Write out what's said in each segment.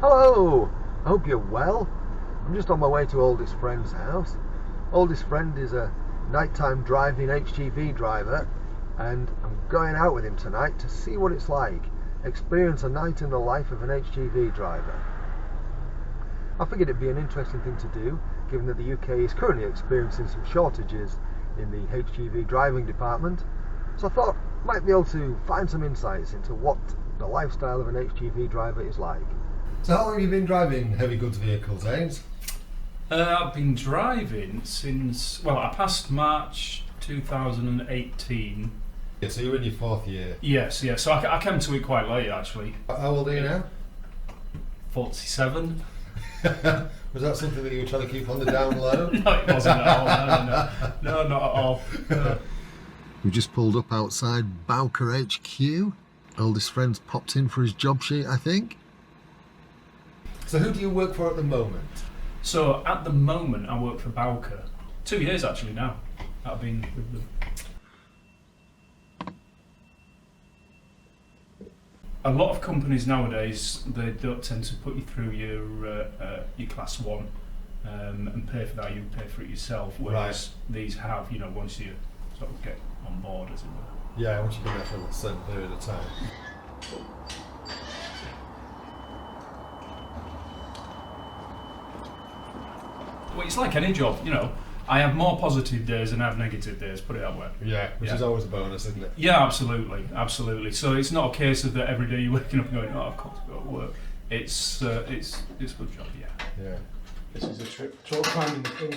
Hello! I hope you're well. I'm just on my way to Oldest Friend's house. Oldest Friend is a nighttime driving HGV driver, and I'm going out with him tonight to see what it's like. Experience a night in the life of an HGV driver. I figured it'd be an interesting thing to do, given that the UK is currently experiencing some shortages in the HGV driving department. So I thought I might be able to find some insights into what the lifestyle of an HGV driver is like. So how long have you been driving heavy goods vehicles, Ames? I've been driving since, well, I passed March 2018. Yeah, so you're in your fourth year. Yes, so I came to it quite late actually. How old are you now? 47. Was that something that you were trying to keep on the down low? No, it wasn't at all. No, not at all. No. We just pulled up outside Bowker HQ. Oldest Friend's popped in for his job sheet, I think. So who do you work for at the moment? So at the moment I work for Bowker. 2 years actually now I've been with them. A lot of companies nowadays, they don't tend to put you through your class 1 and pay for that. You pay for it yourself, whereas these have, once you sort of get on board, as it were. Yeah, once you've been there for a certain period of time. Well, it's like any job, I have more positive days than I have negative days, put it that way. Yeah, which is always a bonus, isn't it? Yeah, absolutely. So it's not a case of that every day you're waking up and going, oh, of course I've got to work. It's a good job, Yeah. This is a trip. Troll climbing the king.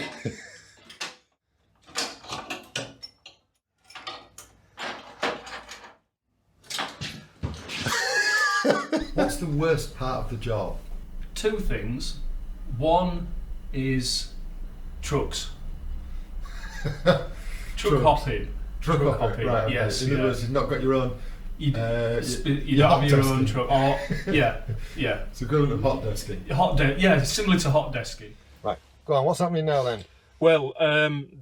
What's the worst part of the job? 2 things. One is trucks. Truck hopping. Truck hopping, right, okay. Yes. In other words, you've not got your own... You don't have your own truck. Or, yeah. It's equivalent of hot desking. Similar to hot desking. Right, go on, what's happening now then? Well,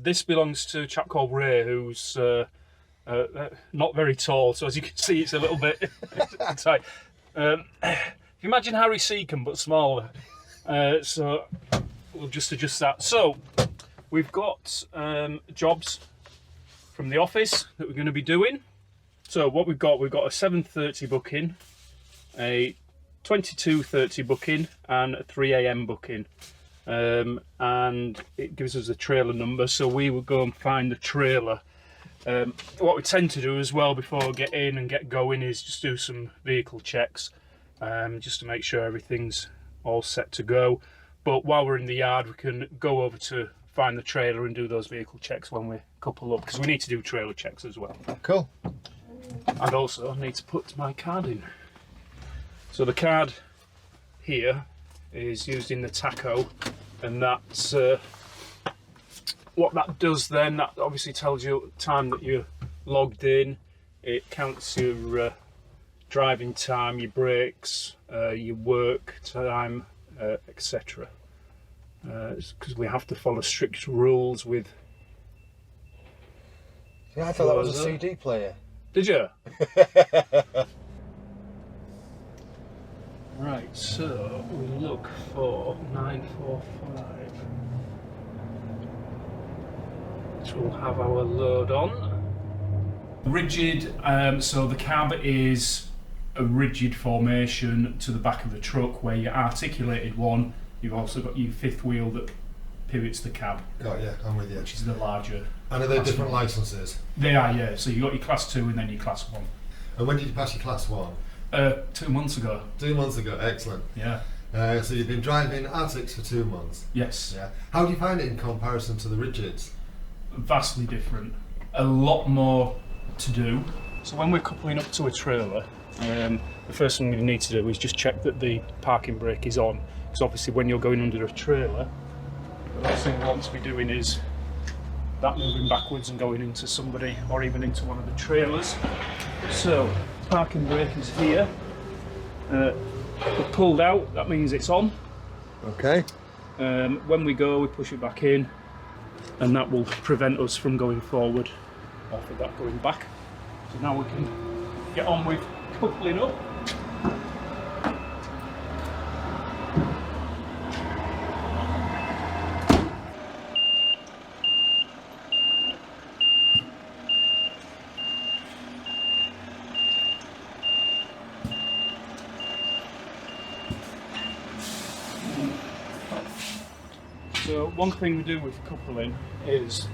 this belongs to a chap called Ray, who's not very tall, so as you can see it's a little bit tight. If you imagine Harry Seacombe but smaller, so we'll just adjust that. So we've got jobs from the office that we're going to be doing. So what we've got a 7:30 booking, a 22:30 booking, and a 3 AM booking. And it gives us a trailer number, so we will go and find the trailer. What we tend to do as well before we get in and get going is just do some vehicle checks, just to make sure everything's all set to go. But while we're in the yard, we can go over to find the trailer and do those vehicle checks when we couple up, because we need to do trailer checks as well. Cool. And also I need to put my card in. So the card here is used in the tacho, and that's what that does then. That obviously tells you time that you're logged in. It counts your driving time, your breaks, your work time, etc. Because we have to follow strict rules with... Yeah, I thought that was a CD player. Did you? Right, so we look for 945, which will have our load on. Rigid, so the cab is a rigid formation to the back of the truck, where your articulated one, you've also got your fifth wheel that pivots the cab. Got you, I'm with you. Which is the larger. And are they different licences? They are, yeah. So you've got your class 2 and then your class 1. And when did you pass your class 1? 2 months ago. 2 months ago, excellent. Yeah. So you've been driving Arctics for 2 months? Yes. Yeah. How do you find it in comparison to the rigids? Vastly different. A lot more to do. So when we're coupling up to a trailer, the first thing we need to do is just check that the parking brake is on. Because obviously when you're going under a trailer, the last thing we want to be doing is that moving backwards and going into somebody or even into one of the trailers. So parking brake is here. We're pulled out, that means it's on. Okay. When we go, we push it back in, and that will prevent us from going forward off of that going back. So now we can get on with coupling up. So one thing we do with coupling is,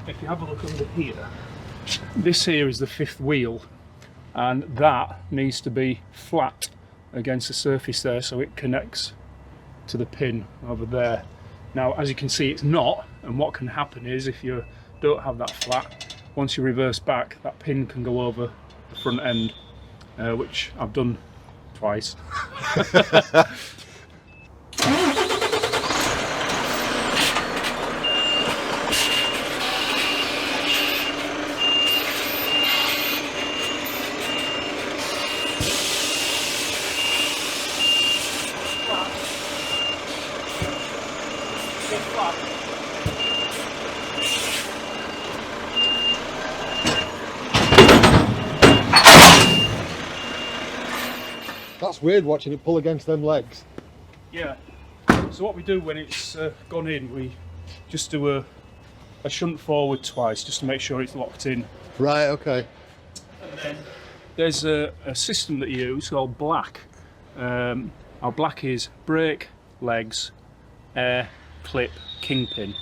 if you have a look under here, this here is the fifth wheel, and that needs to be flat against the surface there so it connects to the pin over there. Now as you can see it's not, and what can happen is if you don't have that flat, once you reverse back that pin can go over the front end, which I've done twice. That's weird watching it pull against them legs. Yeah. So what we do when it's gone in, we just do a shunt forward twice just to make sure it's locked in. Right, okay. And then there's a system that you use called black. Our black is brake, legs, air, clip, kingpin.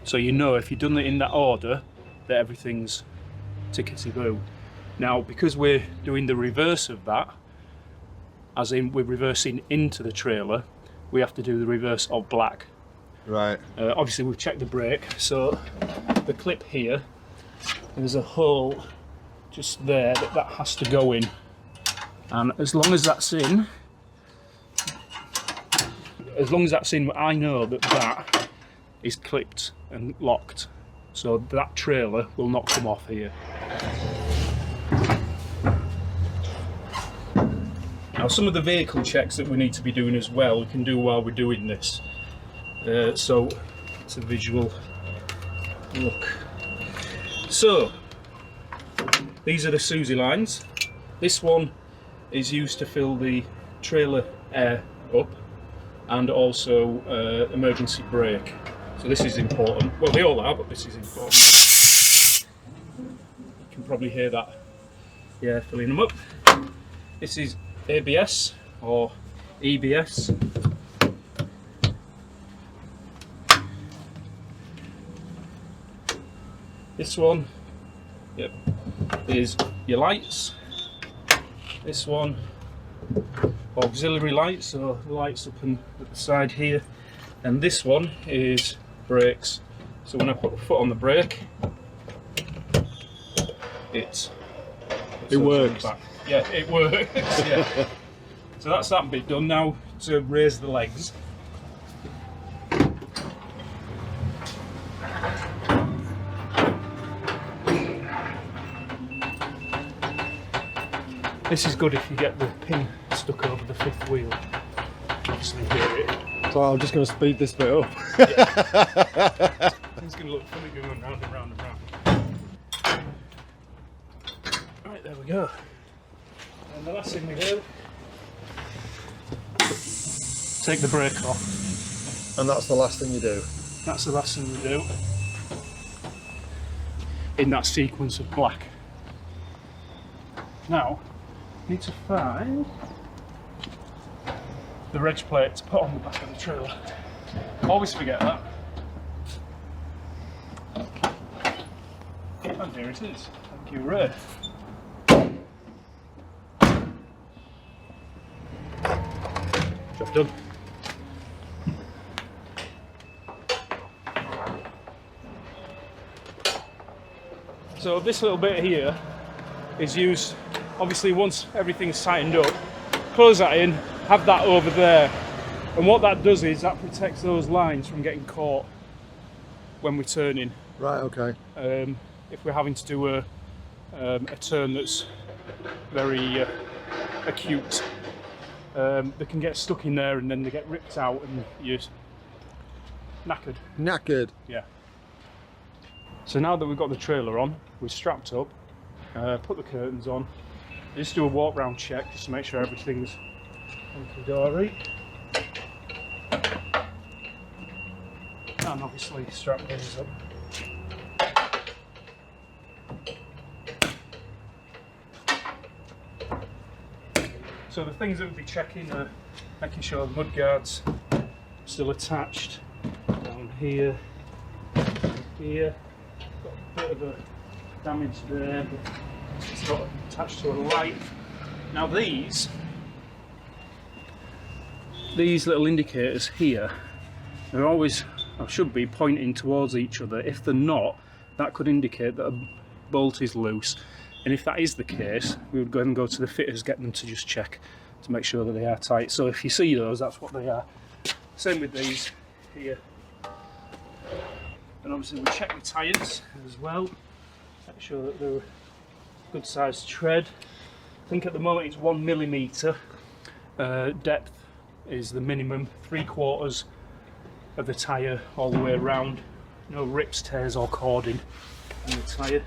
So you know if you've done it in that order that everything's tickety-boo. Now because we're doing the reverse of that, as in we're reversing into the trailer, we have to do the reverse of black. Right. Obviously we've checked the brake, so the clip here, there's a hole just there that has to go in, and as long as that's in, I know that is clipped and locked, so that trailer will not come off here. Now some of the vehicle checks that we need to be doing as well, we can do while we're doing this. So it's a visual look. So these are the Susie lines. This one is used to fill the trailer air up, and also emergency brake. So this is important. Well, they all are, but this is important. You can probably hear that. Yeah, filling them up. This is ABS or EBS. This one, yep, is your lights. This one, auxiliary lights, so the lights up at the side here. And this one is brakes. So when I put the foot on the brake, it works. Back. Yeah, it works. Yeah. So that's that bit done. Now to raise the legs. This is good if you get the pin stuck over the fifth wheel. Obviously hear it. So I'm just going to speed this bit up. Yeah. It's going to look funny going round and round and round. Right, there we go. And the last thing we do, take the brake off. And that's the last thing you do? That's the last thing we do. In that sequence of black. Now, need to find the reg plate to put on the back of the trailer. Always forget that. And here it is. Thank you, Ray. Job done. So this little bit here is used, obviously once everything's tightened up, close that in, have that over there, and what that does is that protects those lines from getting caught when we're turning. Right, okay. If we're having to do a turn that's very acute, they can get stuck in there and then they get ripped out and you're knackered. Knackered. Yeah. So now that we've got the trailer on, we're strapped up, put the curtains on, just do a walk round check just to make sure everything's hunky-dory. And obviously strap these up. So the things that we'll be checking are making sure the mudguards are still attached, here, here. Got a bit of a damage there, but it's got attached to a light. Now these little indicators here, they're always, or should be, pointing towards each other. If they're not, that could indicate that a bolt is loose. And if that is the case, we would go and go to the fitters, get them to just check to make sure that they are tight. So if you see those, that's what they are. Same with these here. And obviously we'll check the tyres as well, make sure that they're good sized tread. I think at the moment it's 1 millimetre. Depth is the minimum, 3/4 of the tyre all the way around. No rips, tears or cording in the tyre.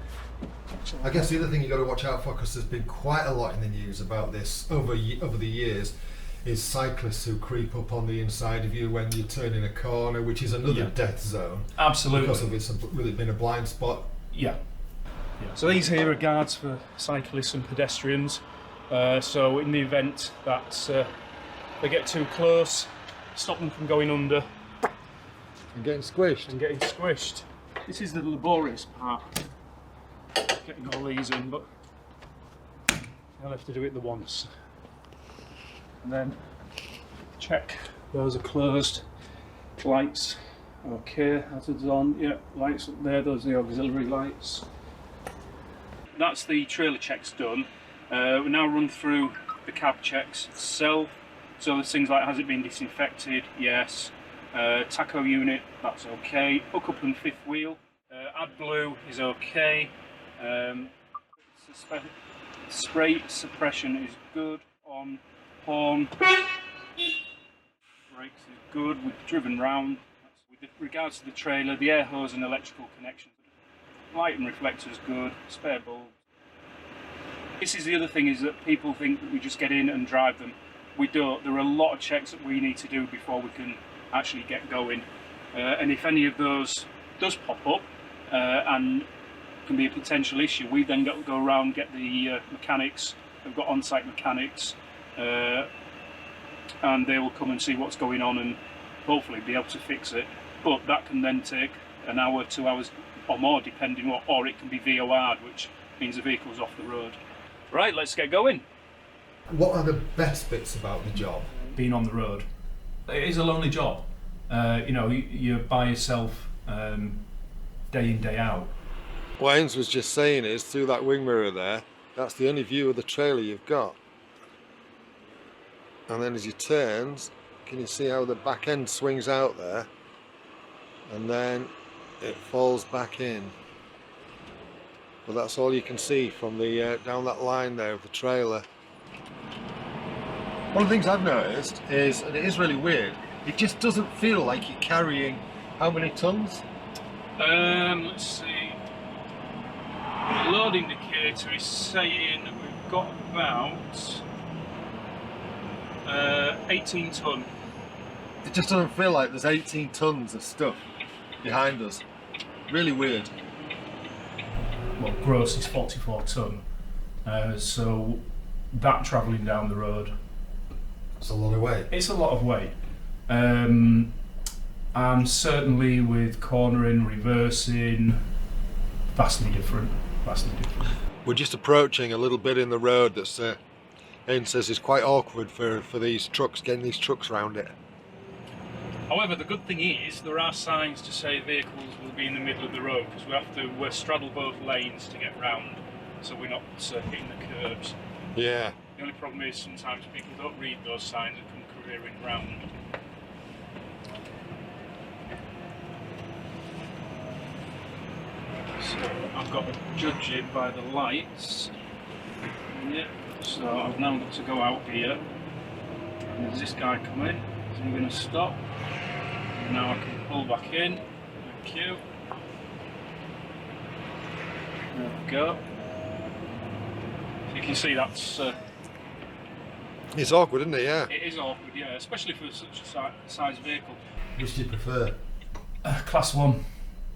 I guess the other thing you've got to watch out for, because there's been quite a lot in the news about this over the years, is cyclists who creep up on the inside of you when you turn in a corner, which is another death zone. Absolutely. Because of it's really been a blind spot. Yeah. So these here are guards for cyclists and pedestrians. So in the event that they get too close, stop them from going under. And getting squished. This is the laborious part, getting all these in, but I'll have to do it the once. And then check those are closed. Lights, okay, hazards on, yeah, lights up there, those are the auxiliary lights. That's the trailer checks done. We now run through the cab checks itself. So there's things like, has it been disinfected? Yes. Tacho unit, that's okay. Hook up and fifth wheel. AdBlue is okay. Spray suppression is good. On horn, brakes is good. We've driven round. With regards to the trailer, the air hose and electrical connections, light and reflectors good. Spare bulb. This is the other thing, is that people think that we just get in and drive them. We don't. There are a lot of checks that we need to do before we can actually get going. And if any of those does pop up and can be a potential issue, we then got to go around, get the mechanics. We've got on-site mechanics, and they will come and see what's going on and hopefully be able to fix it. But that can then take an hour, 2 hours or more, depending what, or it can be VOR'd, which means the vehicle's off the road. Right, let's get going. What are the best bits about the job? Being on the road. It is a lonely job. You know, you're by yourself day in, day out. What Ains was just saying is, through that wing mirror there, that's the only view of the trailer you've got. And then as you turns, can you see how the back end swings out there? And then it falls back in. But that's all you can see from the down that line there of the trailer. One of the things I've noticed is, and it is really weird, it just doesn't feel like you're carrying how many tons? Let's see. The load indicator is saying that we've got about 18 tonne. It just doesn't feel like there's 18 tons of stuff behind us. Really weird. Well, gross is 44 tonne. So that travelling down the road, It's a lot of weight. it's a lot of weight. And certainly with cornering, reversing, vastly different. We're just approaching a little bit in the road that's Ains says is quite awkward for these trucks, getting these trucks round it. However, the good thing is there are signs to say vehicles will be in the middle of the road, because we have to straddle both lanes to get round, so we're not hitting the curbs. Yeah. The only problem is sometimes people don't read those signs and come careering round. So I've got to judge it by the lights. Yeah. So I've now got to go out here. And there's this guy coming. Is he going to stop? And now I can pull back in. Thank you. There we go. So you can see that's. It's awkward, isn't it? Yeah. It is awkward, yeah, especially for such a size vehicle. Which do you prefer? Class 1.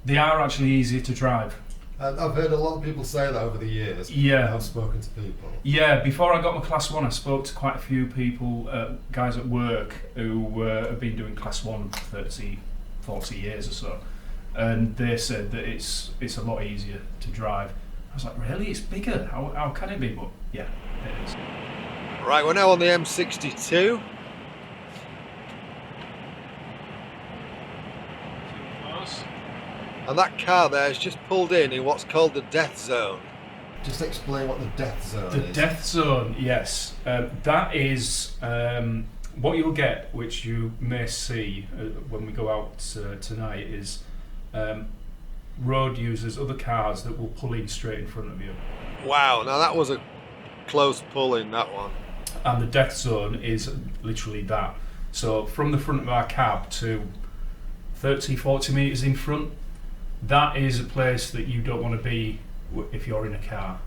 They are actually easier to drive. I've heard a lot of people say that over the years. Yeah. I've spoken to people. Yeah, before I got my Class 1, I spoke to quite a few people, guys at work, who have been doing Class 1 30 40 years or so, and they said that it's a lot easier to drive. I was like, really? It's bigger? How can it be? But yeah, it is. Right, we're now on the M62. And that car there has just pulled in what's called the death zone. Just explain what the death zone is. The death zone, yes. That is what you'll get, which you may see when we go out tonight, is road users, other cars that will pull in straight in front of you. Wow, now that was a close pull in, that one. And the death zone is literally that. So from the front of our cab to 30, 40 metres in front, that is a place that you don't want to be if you're in a car,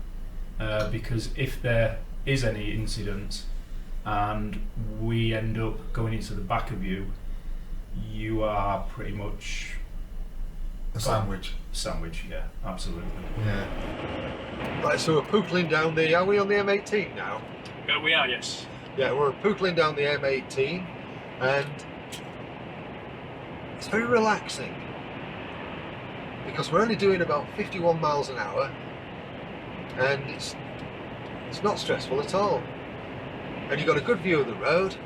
because if there is any incident and we end up going into the back of you, you are pretty much a sandwich. Sandwich, yeah, absolutely. Yeah. Right, so we're pootling down are we on the M18 now? Yeah, we are, yes. Yeah, we're pootling down the M18 and it's very relaxing because we're only doing about 51 miles an hour and it's not stressful at all. And you've got a good view of the road.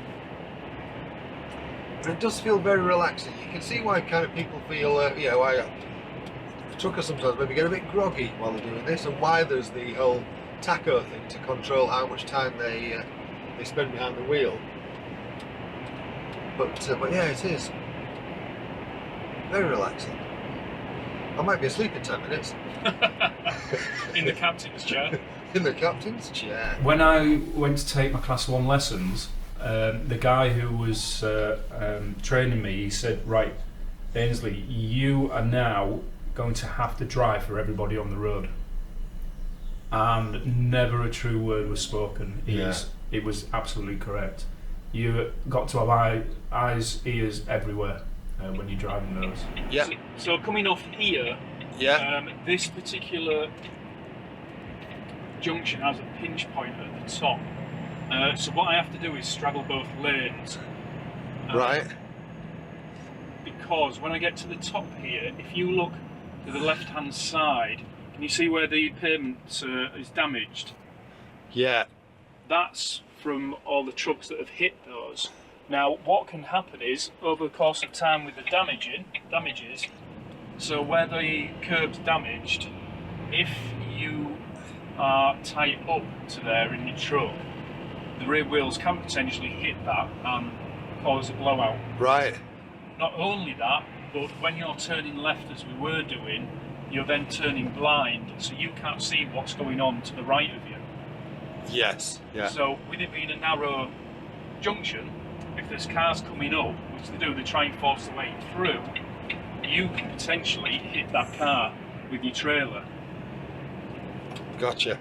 And it does feel very relaxing. You can see why kind of people feel, why truckers sometimes maybe get a bit groggy while they're doing this, and why there's the whole tacho thing to control how much time they spend behind the wheel. But yeah, it is very relaxing. I might be asleep in 10 minutes. In the captain's chair. In the captain's chair. When I went to take my Class 1 lessons, the guy who was training me, he said, right, Ainsley, you are now going to have to drive for everybody on the road. And never a true word was spoken. It was absolutely correct. You got to have eyes, ears everywhere when you're driving those. Yeah. So coming off here, this particular junction has a pinch point at the top. So what I have to do is straddle both lanes. Right. Because when I get to the top here, if you look to the left-hand side, can you see where the pavement is damaged? Yeah. That's from all the trucks that have hit those. Now, what can happen is, over the course of time with the damages, so where the curb's damaged, if you are tight up to there in your truck, the rear wheels can potentially hit that and cause a blowout. Right. Not only that, but when you're turning left as we were doing, you're then turning blind, so you can't see what's going on to the right of you. Yes, yeah. So with it being a narrow junction, if there's cars coming up, which they do, they try and force their way through, you can potentially hit that car with your trailer. Gotcha.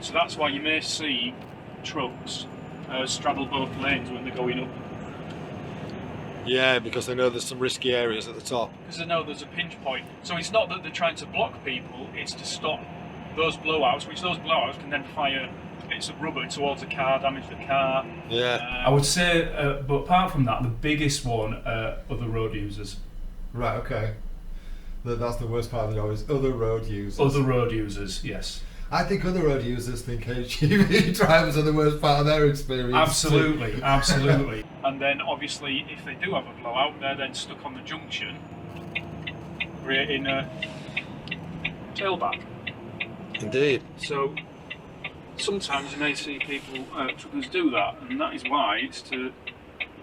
So that's why you may see trucks straddle both lanes when they're going up. Yeah, because they know there's some risky areas at the top. Because they know there's a pinch point. So it's not that they're trying to block people, it's to stop those blowouts, which those blowouts can then fire bits of rubber towards the car, damage the car. Yeah. I would say, but apart from that, the biggest one are other road users. Right, okay. That's the worst part of the job, is other road users. Other road users, yes. I think other road users think HGV drivers are the worst part of their experience. Absolutely, too. absolutely. And then obviously, if they do have a blowout, they're then stuck on the junction, creating a tailback. Indeed. So sometimes you may see people, truckers do that, and that is why it's to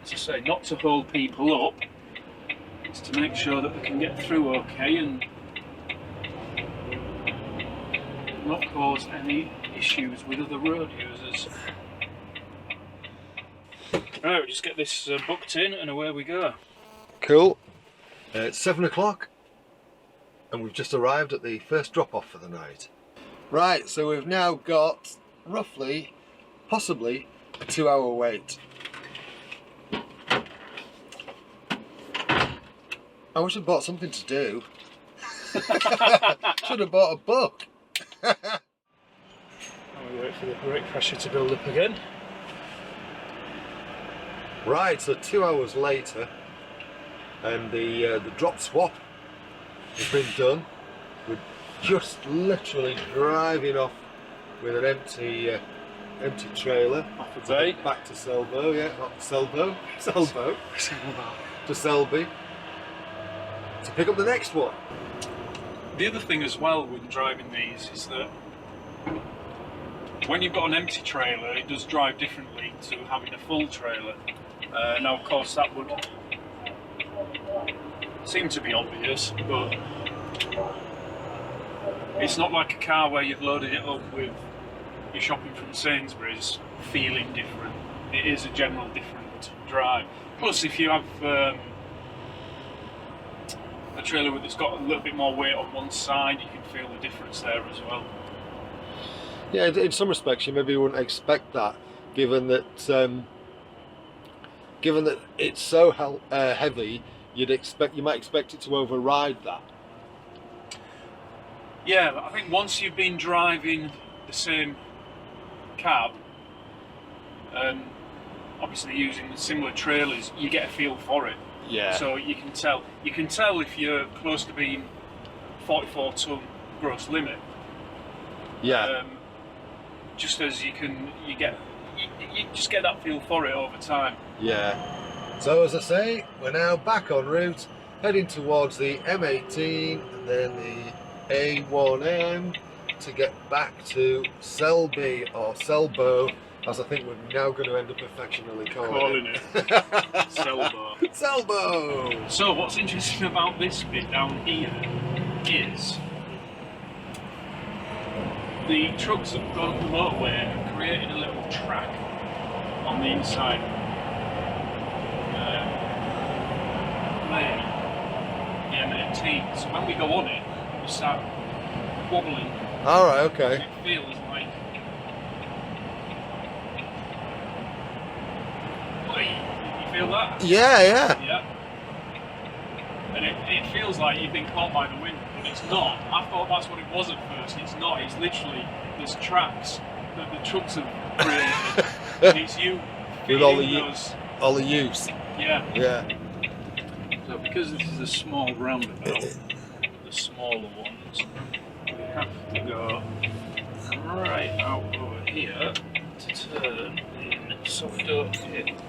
say not to hold people up. It's to make sure that they can get through okay and not cause any issues with other road users. Right, we'll just get this booked in and away we go. Cool. It's 7 o'clock and we've just arrived at the first drop-off for the night. Right, so we've now got roughly, possibly, a 2-hour wait. I wish I'd bought something to do. Should have bought a book. And we wait for the brake pressure to build up again. Right, so 2 hours later, and the drop swap has been done. We're just literally driving off with an empty trailer back to Selby, not Selby, to Selby to pick up the next one. The other thing as well with driving these is that when you've got an empty trailer, it does drive differently to having a full trailer. Now, of course, that would seem to be obvious, but it's not like a car where you've loaded it up with your shopping from Sainsbury's feeling different. It is a general different drive. Plus, if you have a trailer that's got a little bit more weight on one side, you can feel the difference there as well. Yeah, in some respects, you maybe wouldn't expect that, given that it's so heavy. You might expect it to override that. Yeah, I think once you've been driving the same cab, and obviously using similar trailers, you get a feel for it. Yeah. So you can tell if you're close to being 44 ton gross limit. Yeah. Just as you just get that feel for it over time. Yeah. So as I say, we're now back en route, heading towards the M18 and then the A1M to get back to Selby or Selbo, as I think we're now going to end up affectionately calling it. Selbo. Selbo! So what's interesting about this bit down here is the trucks that have gone up the motorway have created a little track on the inside lane, the M18. So when we go on it, we start wobbling. Alright, okay. It feels like... You feel that? Yeah. Yeah. And it feels like you've been caught by the wind, but it's not. I thought that's what it was at first. It's not. It's literally there's tracks that the trucks have created, and it's you feeling those. All the use. Yeah. So because this is a small roundabout, the smaller ones, we have to go right out over here to turn in, so we don't hit.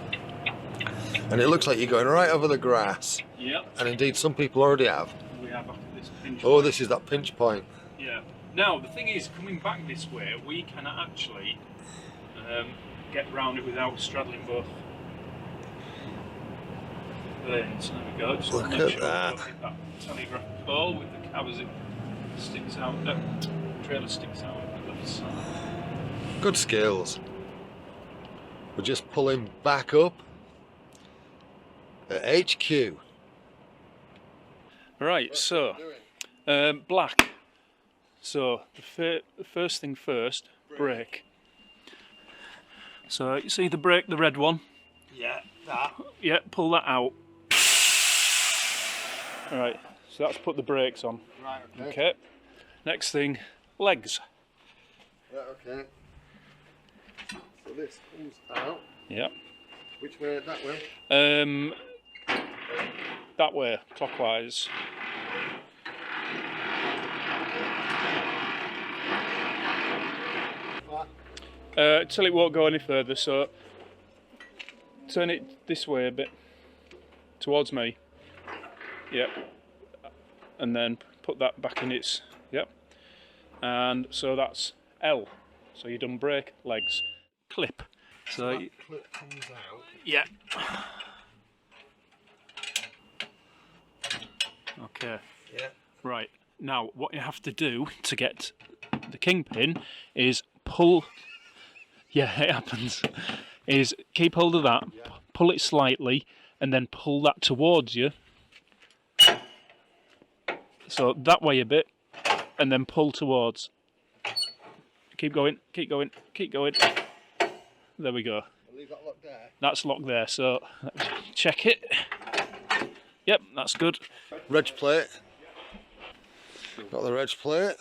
And it looks like you're going right over the grass. Yep. And indeed, some people already have. We have after this pinch Oh, point. this is that pinch point. Yeah. Now, the thing is, coming back this way, we can actually get round it without straddling both lanes. There we go. Just Look make at sure that. we don't hit that telegraph pole with the cab as it sticks out. The trailer sticks out on the left side. Good skills. We're just pulling back up at HQ. Right, so black. So the first thing first, brake. So you see the brake, the red one? Yeah, that. Yeah, pull that out. Alright, so that's put the brakes on. Right, Okay. Next thing, legs. Right, okay. So this comes out. Yep. Which way? That way? That way, clockwise. Till it won't go any further, so turn it this way a bit, towards me. Yep. And then put that back in its, yep. And so that's L. So you've done brake, legs, clip. So that clip comes out. yeah. Okay. Yeah. Right. Now, what you have to do to get the Kingpin is pull. Yeah, it happens. Is keep hold of that, pull it slightly, and then pull that towards you. So that way a bit, and then pull towards. Keep going, keep going, keep going. There we go. I'll leave that locked there. That's locked there, so let's check it. Yep, that's good. Reg plate. Got the reg plate.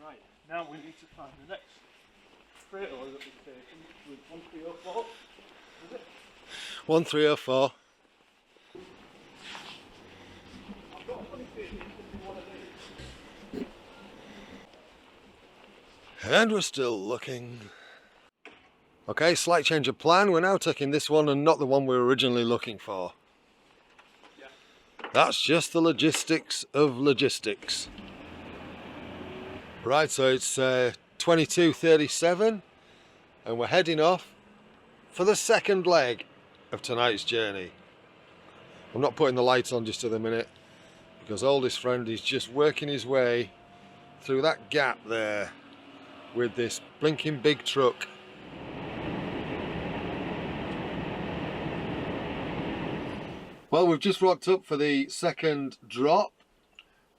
Right, now we need to find the next trailer that we've taken with 1304. Is it? 1304. And we're still looking. Okay, slight change of plan. We're now taking this one and not the one we were originally looking for. Yeah. That's just the logistics of logistics. Right, so it's 22:37 and we're heading off for the second leg of tonight's journey. I'm not putting the lights on just at the minute because oldest friend is just working his way through that gap there with this blinking big truck. Well, we've just rocked up for the second drop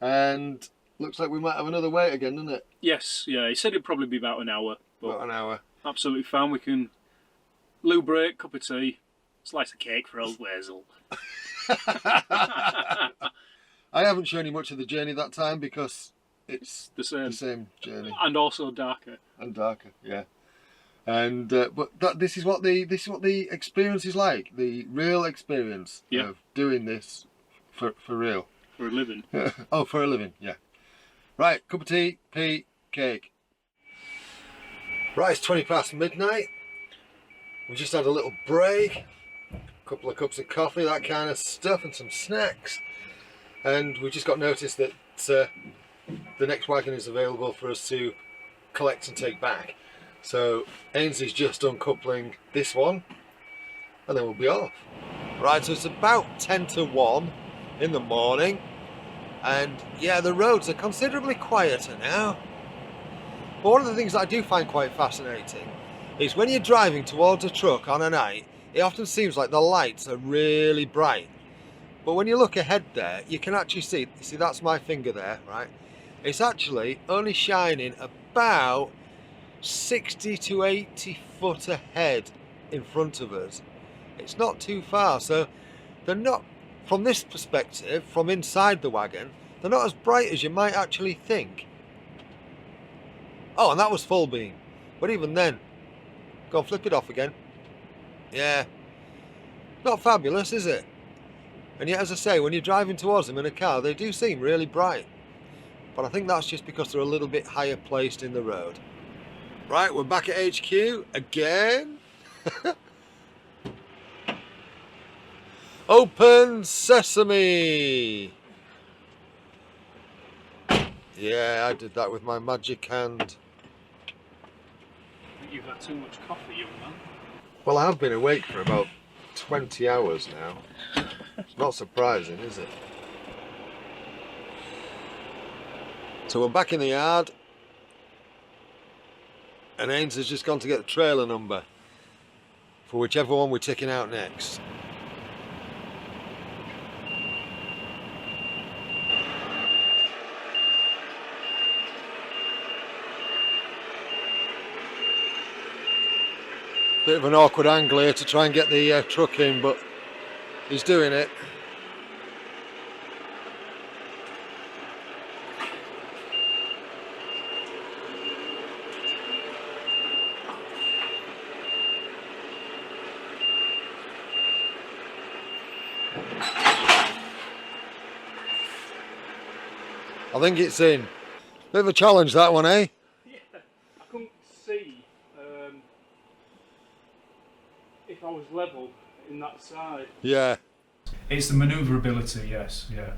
and looks like we might have another wait again, doesn't it? Yes, yeah, he said it'd probably be about an hour. But About an hour. absolutely fine, we can loo break, cup of tea, slice of cake for old Wesel. I haven't shown you much of the journey that time because it's the same journey. And also darker. And darker, yeah. And but this is what the experience is like, the real experience of doing this for real. For a living. Oh, for a living, yeah. Right, cup of tea, cake. Right, it's 20 past midnight. We just had a little break, a couple of cups of coffee, that kind of stuff, and some snacks. And we just got notice that the next wagon is available for us to collect and take back. So Ainsley's just uncoupling this one and then we'll be off. Right, so it's about 10 to 1 in the morning and yeah, the roads are considerably quieter now. But one of the things that I do find quite fascinating is when you're driving towards a truck on a night, it often seems like the lights are really bright. But when you look ahead there, you can actually see that's my finger there, right? It's actually only shining about 60 to 80 foot ahead in front of us. It's not too far, so they're not, from this perspective, from inside the wagon, they're not as bright as you might actually think. Oh, and that was full beam, but even then, go on, flip it off again. Yeah, not fabulous, is it? And yet, as I say, when you're driving towards them in a car, they do seem really bright. But I think that's just because they're a little bit higher placed in the road. Right, we're back at HQ again. Open sesame. Yeah, I did that with my magic hand. I think you've had too much coffee, young man. Well, I've been awake for about 20 hours now. It's not surprising, is it? So we're back in the yard. And Ains has just gone to get the trailer number for whichever one we're taking out next. Bit of an awkward angle here to try and get the truck in, but he's doing it. I think it's in. Bit of a challenge that one, eh? Yeah, I couldn't see if I was level in that side. Yeah. It's the manoeuvrability, yes, yeah.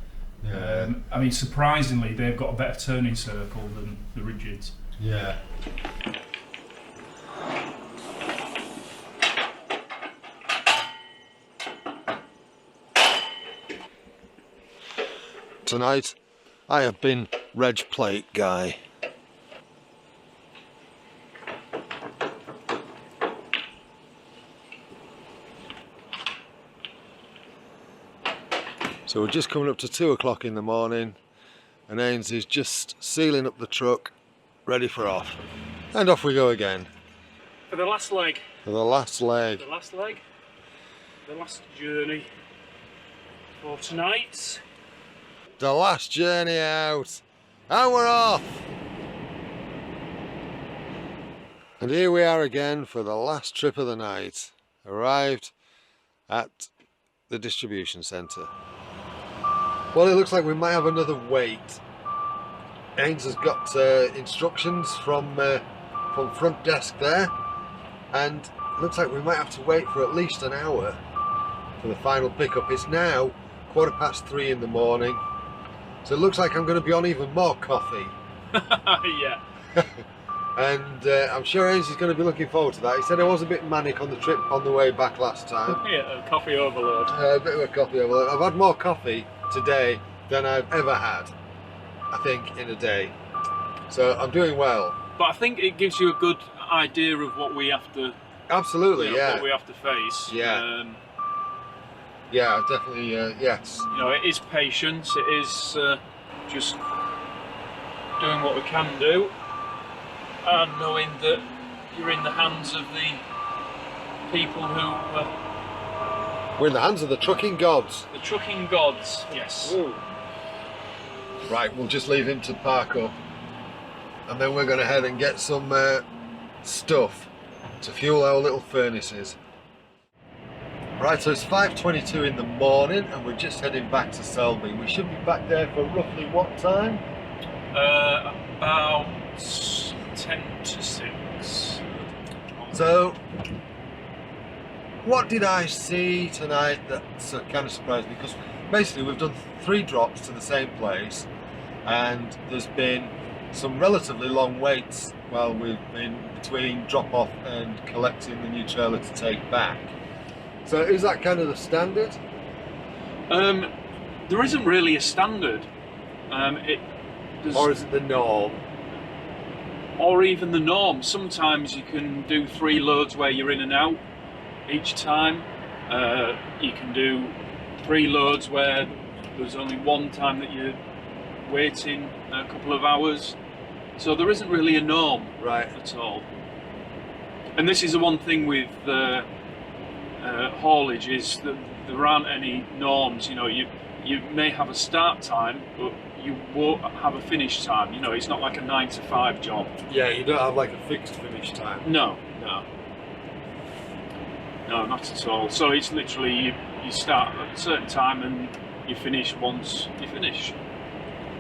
I mean, surprisingly, they've got a better turning circle than the rigids. Yeah. Tonight, I have been reg plate guy. So we're just coming up to 2 o'clock in the morning and Ains is just sealing up the truck, ready for off. And off we go again. For the last leg. For the last leg. The last leg. The last journey for tonight. The last journey out. And we're off. And here we are again for the last trip of the night. Arrived at the distribution centre. Well, it looks like we might have another wait. Ains has got instructions from from front desk there, and looks like we might have to wait for at least an hour for the final pickup. It's now 3:15 in the morning, so it looks like I'm going to be on even more coffee. Yeah. And I'm sure Ains is going to be looking forward to that. He said I was a bit manic on the trip on the way back last time. Yeah, a coffee overload. A bit of a coffee overload. I've had more coffee today than I've ever had, I think, in a day. So I'm doing well. But I think it gives you a good idea of what we have to. Absolutely, yeah. What we have to face. Yeah. Yeah, definitely. Yes. You know, it is patience. It is just doing what we can do, and knowing that you're in the hands of the people who. We're in the hands of the trucking gods. The trucking gods, yes. Ooh. Right, we'll just leave him to park up, and then we're going to head and get some stuff to fuel our little furnaces. Right, so it's 5:22 in the morning, and we're just heading back to Selby. We should be back there for roughly what time? About 10 to 6. So, what did I see tonight that kind of surprised me? Because basically we've done 3 drops to the same place, and there's been some relatively long waits while we've been between drop-off and collecting the new trailer to take back. So is that kind of the standard? There isn't really a standard. Or is it the norm? Or even the norm. Sometimes you can do 3 loads where you're in and out each time. You can do 3 loads where there's only one time that you're waiting a couple of hours. So there isn't really a norm, right, at all. And this is the one thing with haulage, is that there aren't any norms. You know, you may have a start time, but you won't have a finish time. You know, it's not like a 9 to 5 job. Yeah, you don't have like a fixed finish time. No, not at all. So it's literally you start at a certain time and you finish once you finish.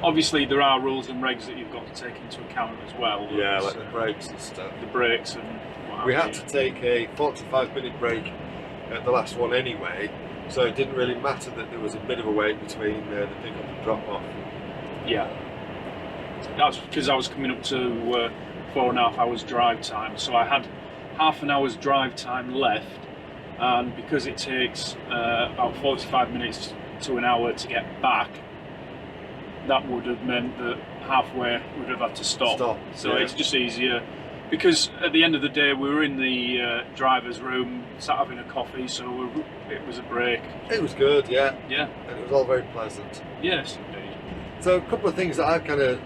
Obviously, there are rules and regs that you've got to take into account as well. Yeah, like the brakes and stuff. The brakes and what have we had to take a 45-minute break at the last one anyway, so it didn't really matter that there was a bit of a wait between the pick-up and drop-off. Yeah. That's because I was coming up to 4.5 hours drive time, so I had half an hour's drive time left, and because it takes about 45 minutes to an hour to get back, that would have meant that halfway would have had to stop. So yeah. It's just easier, because at the end of the day we were in the driver's room sat having a coffee, so it was a break. It was good, yeah. Yeah. And it was all very pleasant. Yes, indeed. So a couple of things that I've kind of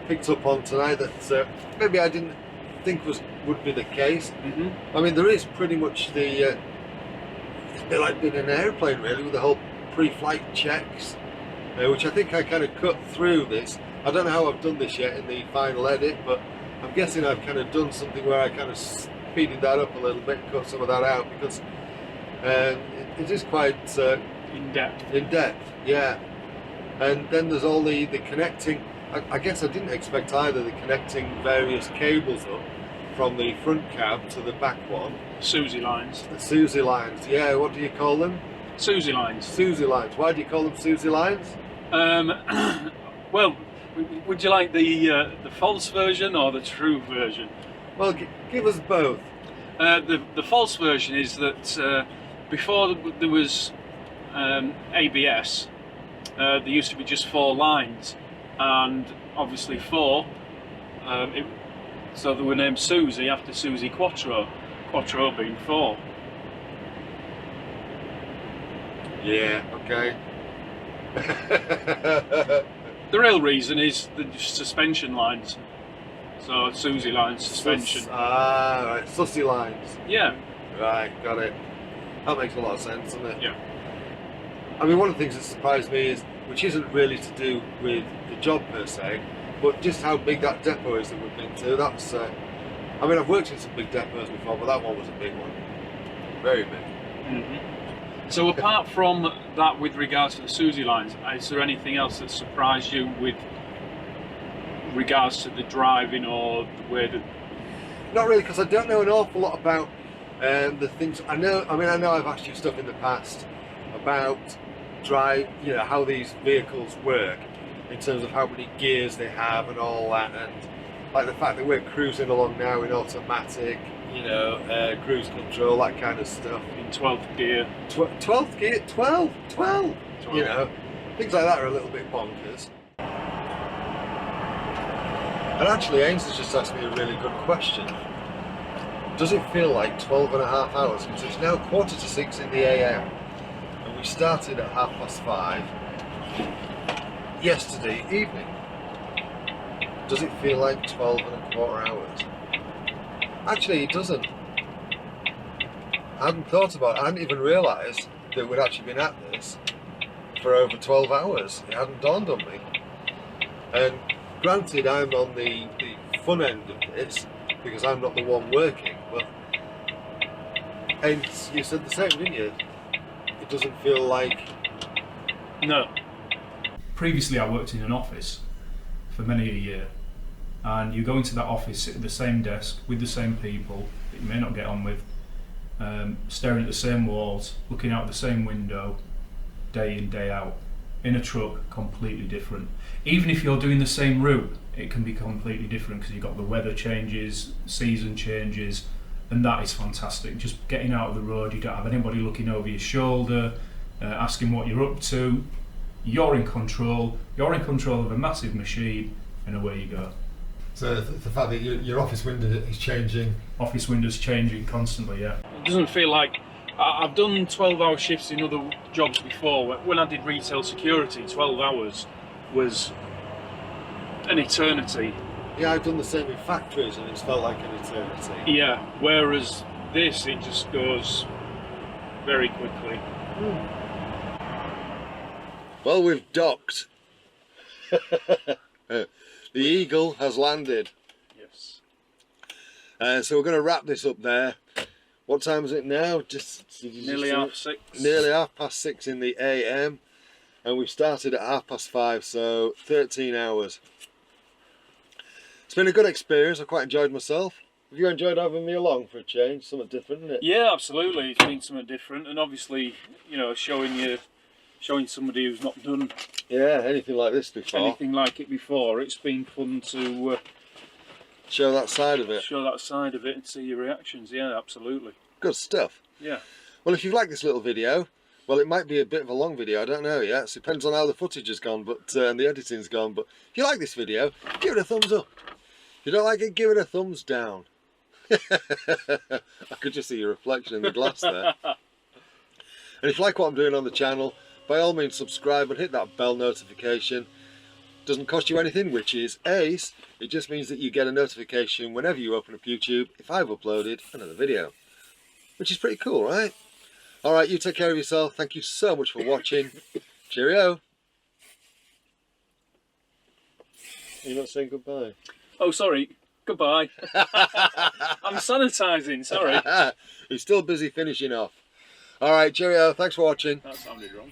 picked up on tonight that maybe I didn't think would be the case. Mm-hmm. I mean, there is pretty much the it's a bit like being in an airplane really, with the whole pre-flight checks, which I think I kind of cut through this. I don't know how I've done this yet in the final edit, but I'm guessing I've kind of done something where I kind of speeded that up a little bit, cut some of that out, because it is quite in depth. In depth, yeah. And then there's all the connecting. I guess I didn't expect either the connecting various cables up from the front cab to the back one. Susie lines. The Susie lines, yeah. What do you call them? Susie lines. Susie lines. Why do you call them Susie lines? Well, would you like the false version or the true version? Well, give us both. The false version is that before there was ABS, there used to be just 4 lines, and obviously 4, so they were named Susie after Susie Quattro, Quattro being 4. Yeah, okay. The real reason is the suspension lines, so Susie lines, suspension. Right, Susie lines. Yeah. Right, got it. That makes a lot of sense, doesn't it? Yeah. I mean, one of the things that surprised me is, which isn't really to do with the job per se, but just how big that depot is that we've been to. That's, I mean, I've worked in some big depots before, but that one was a big one. Very big. Mm-hmm. So apart from that, with regards to the Susie lines, is there anything else that surprised you with regards to the driving or the way that Not really, because I don't know an awful lot about the things. I know I've asked you stuff in the past about how these vehicles work in terms of how many gears they have and all that, and like the fact that we're cruising along now in automatic, cruise control, that kind of stuff. In 12th gear. 12th gear? 12? Things like that are a little bit bonkers. And actually, Ains has just asked me a really good question. Does it feel like 12 and a half hours? Because it's now 5:45 in the AM, and we started at 5:30 yesterday evening. Does it feel like 12 and a quarter hours? Actually, it doesn't. I hadn't thought about it. I hadn't even realised that we'd actually been at this for over 12 hours. It hadn't dawned on me. And granted, I'm on the fun end of this because I'm not the one working, but and you said the same, didn't you? It doesn't feel like... No. Previously I worked in an office for many a year, and you go into that office, sit at the same desk with the same people that you may not get on with, staring at the same walls, looking out the same window, day in, day out. In a truck, completely different. Even if you're doing the same route, it can be completely different because you've got the weather changes, season changes, and that is fantastic. Just getting out of the road, you don't have anybody looking over your shoulder, asking what you're up to. You're in control of a massive machine, and away you go. So the fact that your office window is changing... Office windows changing constantly, yeah. It doesn't feel like... I've done 12-hour shifts in other jobs before. When I did retail security, 12 hours was an eternity. Yeah, I've done the same in factories and it's felt like an eternity. Yeah, whereas this, it just goes very quickly. Well, we've docked. The Eagle has landed. Yes. So we're going to wrap this up there. What time is it now? Nearly 6:30. Nearly 6:30 in the AM, and we started at 5:30, so 13 hours. It's been a good experience. I quite enjoyed myself. Have you enjoyed having me along for a change? Something different, isn't it? Yeah, absolutely. It's been something different, and obviously, showing somebody who's not done anything like this before. Anything like it before. It's been fun to. Show that side of it. Show that side of it and see your reactions. Yeah, absolutely. Good stuff. Yeah. Well, if you've liked this little video, well, it might be a bit of a long video. I don't know yet. It depends on how the footage has gone, and the editing's gone. But if you like this video, give it a thumbs up. If you don't like it, give it a thumbs down. I could just see your reflection in the glass there. And if you like what I'm doing on the channel, by all means subscribe and hit that bell notification. Doesn't cost you anything, which is ace. It just means that you get a notification whenever you open up YouTube if I've uploaded another video, which is pretty cool, right? Alright, you take care of yourself. Thank you so much for watching. Cheerio. You're not saying goodbye? Oh, sorry. Goodbye. I'm sanitising, sorry. He's still busy finishing off. Alright, cheerio. Thanks for watching. That sounded wrong.